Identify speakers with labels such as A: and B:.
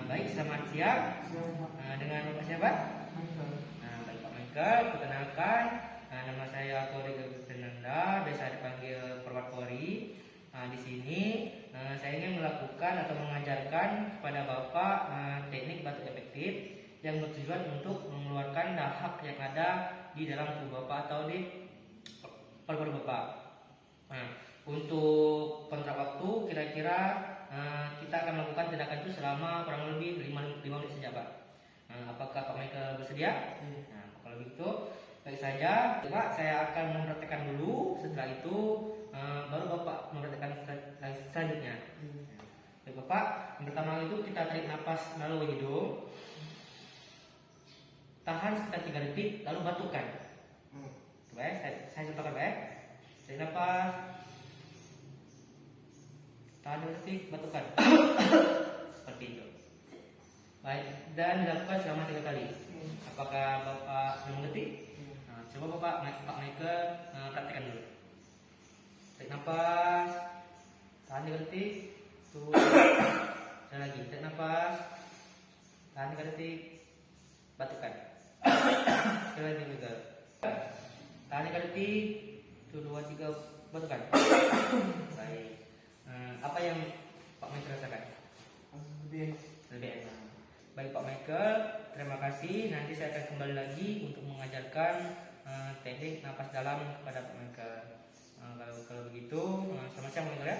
A: Baik, selamat siang. Dengan Bapak siapa? Baik Pak Michael, perkenalkan, nama saya Tori Fernanda, biasa dipanggil Purwapori. Di sini saya ingin melakukan atau mengajarkan kepada Bapak teknik batuk efektif yang bertujuan untuk mengeluarkan dahak yang ada di dalam tubuh Bapak atau di paru-paru Bapak. Untuk kontrak waktu kira-kira kita akan melakukan tindakan itu selama kurang lebih 5 menit saja Pak. Apakah Pak Michael bersedia? Kalau begitu baik saja. Pak, saya akan mempraktekkan dulu. Setelah itu baru Bapak mempraktekkan selanjutnya. Baik Bapak, yang pertama itu kita tarik nafas melalui hidung, tahan sekitar 3 detik, lalu batukkan. Baik, saya contohkan baik. Tarik nafas, tahan 2 detik, batukkan. Seperti itu. Baik, dan dilakukan selama 3 kali. Apakah Bapak sudah mengerti? Coba Pak Michael praktekkan dulu. Tarik nafas, tahan 3 detik, turun. Sekali lagi, tarik nafas, tahan 3 detik, batukkan. Sekali lagi juga. Tahan 3 detik, 1, 2, 3, batukkan. Baik. Apa yang Pak Michael rasakan? Lebih enak. Baik Pak Michael, terima kasih. Nanti saya akan kembali lagi untuk mengajarkan teknik napas dalam kepada Pak Michael. Kalau begitu, selamat siang Pak Michael ya.